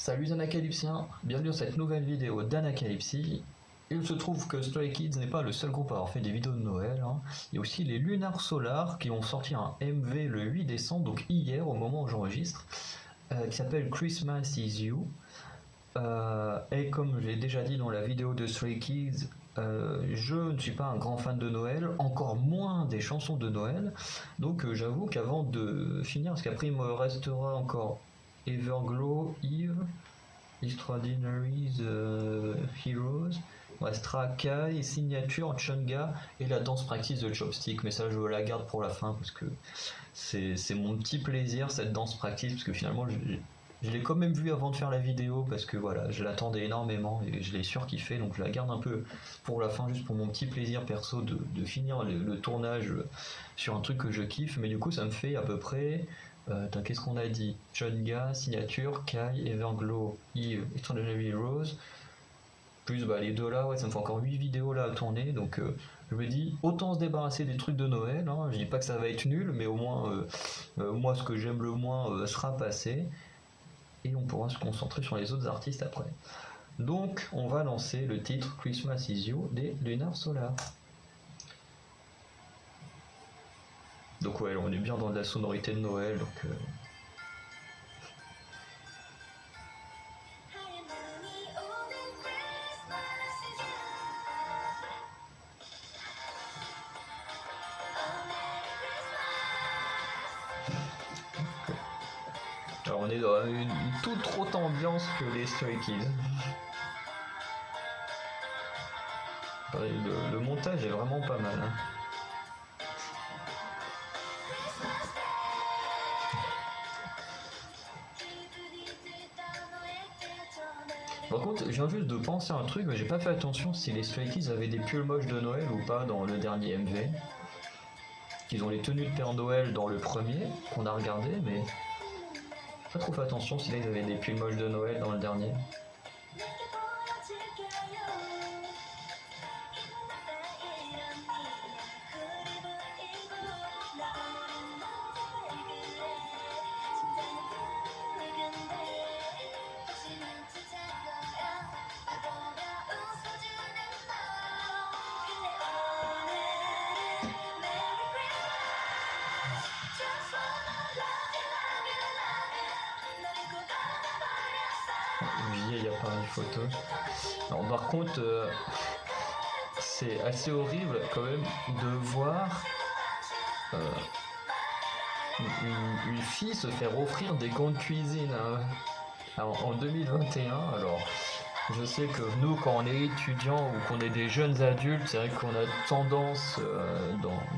Salut les Anacalypsiens, bienvenue dans cette nouvelle vidéo d'Anacalypsie. Il se trouve que Stray Kids n'est pas le seul groupe à avoir fait des vidéos de Noël. Il y a aussi les Lunar Solar qui ont sorti un MV le 8 décembre, donc hier au moment où j'enregistre, qui s'appelle Christmas Is You. Et comme je l'ai déjà dit dans la vidéo de Stray Kids, je ne suis pas un grand fan de Noël, encore moins des chansons de Noël. Donc j'avoue qu'avant de finir, parce qu'après il me restera encore Everglow, Eve, Extraordinary Heroes, il restera Kai, Signature, Chunga et la danse practice de Chopstick. Mais ça, je la garde pour la fin parce que c'est mon petit plaisir, cette danse practice, parce que finalement, je l'ai quand même vu avant de faire la vidéo parce que voilà, je l'attendais énormément et je l'ai surkiffé, donc je la garde un peu pour la fin, juste pour mon petit plaisir perso de finir le tournage sur un truc que je kiffe. Mais du coup, ça me fait à peu près. Qu'est-ce qu'on a dit? Chunga, Signature, Kai, Everglow, Eve, Extraordinary Rose, plus les deux là, ouais, ça me fait encore 8 vidéos là à tourner, donc je me dis, autant se débarrasser des trucs de Noël, hein. Je dis pas que ça va être nul, mais au moins, moi ce que j'aime le moins sera passé, et on pourra se concentrer sur les autres artistes après. Donc on va lancer le titre Christmas Is You des Lunar Solar. Donc ouais, on est bien dans de la sonorité de Noël, donc... Alors on est dans une toute autre ambiance que les Stray Kids. Le montage est vraiment pas mal. Hein. Par contre, je viens juste de penser à un truc, mais j'ai pas fait attention si les Stray Kids avaient des pulls moches de Noël ou pas dans le dernier MV. Qu'ils ont les tenues de Père Noël dans le premier, qu'on a regardé, mais j'ai pas trop fait attention si là ils avaient des pulls moches de Noël dans le dernier. Vieil appareil photo. Alors, par contre, c'est assez horrible quand même de voir une fille se faire offrir des gants de cuisine en 2021. Alors, je sais que nous, quand on est étudiant ou qu'on est des jeunes adultes, c'est vrai qu'on a tendance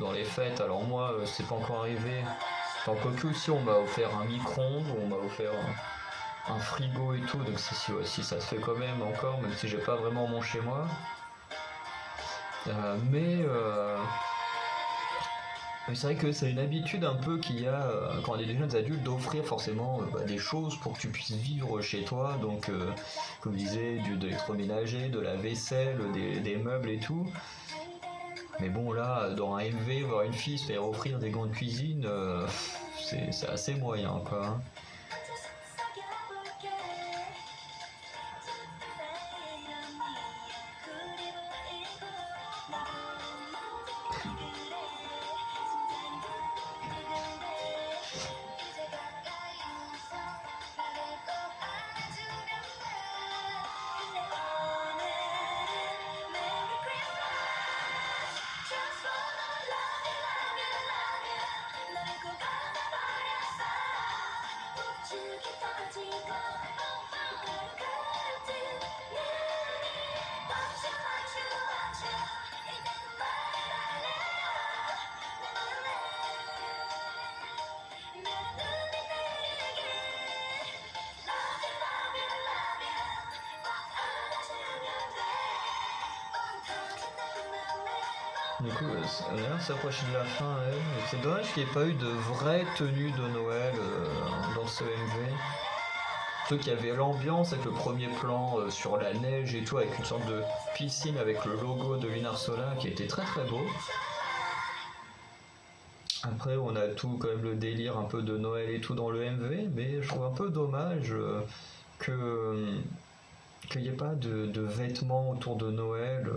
dans les fêtes. Alors moi, c'est pas encore arrivé. Enfin, quoique si on m'a offert un micro-ondes, on m'a offert un frigo et tout, donc si ça se fait quand même encore, même si j'ai pas vraiment mon chez moi. Mais c'est vrai que c'est une habitude un peu qu'il y a quand on est des jeunes adultes d'offrir forcément des choses pour que tu puisses vivre chez toi, donc comme je disais, de l'électroménager, de la vaisselle, des meubles et tout. Mais bon là, dans un MV, voir une fille se faire offrir des gants de cuisine, c'est assez moyen quoi. Hein. Du coup, on s'approche de la fin. C'est dommage qu'il n'y ait pas eu de vraie tenue de Noël dans ce MV. Ceux qui avaient l'ambiance avec le premier plan sur la neige et tout, avec une sorte de piscine avec le logo de Lunar Solar qui était très très beau. Après, on a tout quand même le délire un peu de Noël et tout dans le MV, mais je trouve un peu dommage que qu'il n'y ait pas de vêtements autour de Noël.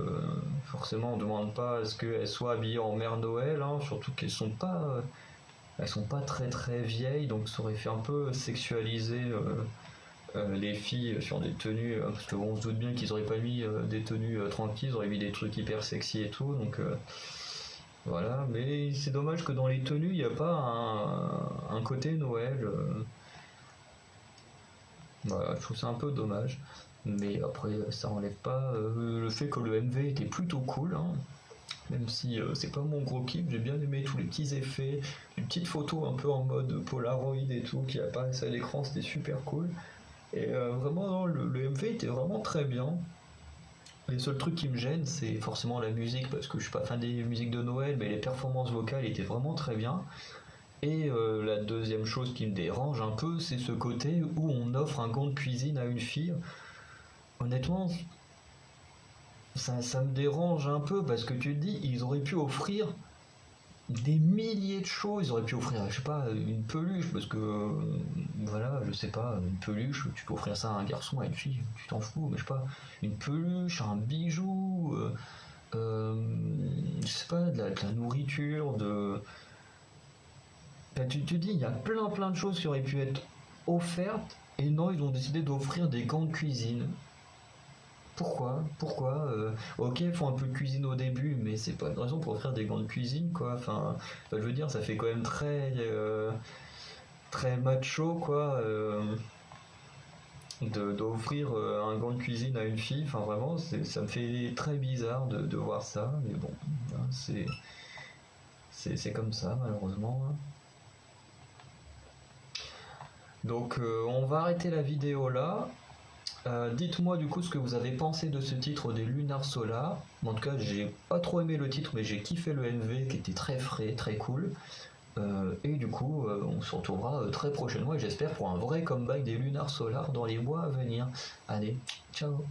Forcément, on ne demande pas à ce qu'elles soient habillées en Mère Noël, hein, surtout qu'elles sont pas très très vieilles, donc ça aurait fait un peu sexualiser les filles sur des tenues, parce que bon, on se doute bien qu'ils auraient pas mis des tenues tranquilles, ils auraient mis des trucs hyper sexy et tout, donc voilà. Mais c'est dommage que dans les tenues, il n'y a pas un côté Noël. Voilà, je trouve ça un peu dommage. Mais après, ça enlève pas le fait que le MV était plutôt cool, hein. Même si c'est pas mon gros kiff, j'ai bien aimé tous les petits effets, les petites photos un peu en mode Polaroid et tout qui apparaissaient à l'écran, c'était super cool. Et vraiment, non, le MV était vraiment très bien. Les seuls trucs qui me gênent, c'est forcément la musique, parce que je suis pas fan des musiques de Noël, mais les performances vocales étaient vraiment très bien. Et la deuxième chose qui me dérange un peu, c'est ce côté où on offre un gant de cuisine à une fille. Honnêtement, ça me dérange un peu parce que tu te dis, ils auraient pu offrir des milliers de choses. Ils auraient pu offrir, je sais pas, une peluche parce que, voilà, je sais pas, une peluche, tu peux offrir ça à un garçon, à une fille, tu t'en fous, mais je sais pas, une peluche, un bijou, je sais pas, de la nourriture, ben, tu te dis, il y a plein de choses qui auraient pu être offertes et non, ils ont décidé d'offrir des gants de cuisine. Pourquoi ok, ils font un peu de cuisine au début, mais c'est pas une raison pour offrir des gants de cuisine, quoi. Je veux dire, ça fait quand même très macho, quoi, d'offrir un gant de cuisine à une fille. Enfin, vraiment, ça me fait très bizarre de voir ça, mais bon, hein, c'est comme ça, malheureusement, hein. Donc, on va arrêter la vidéo là. Dites-moi du coup ce que vous avez pensé de ce titre des Lunar Solar. En tout cas, j'ai pas trop aimé le titre, mais j'ai kiffé le MV qui était très frais, très cool. Et du coup, on se retrouvera très prochainement et j'espère pour un vrai comeback des Lunar Solar dans les mois à venir. Allez, ciao!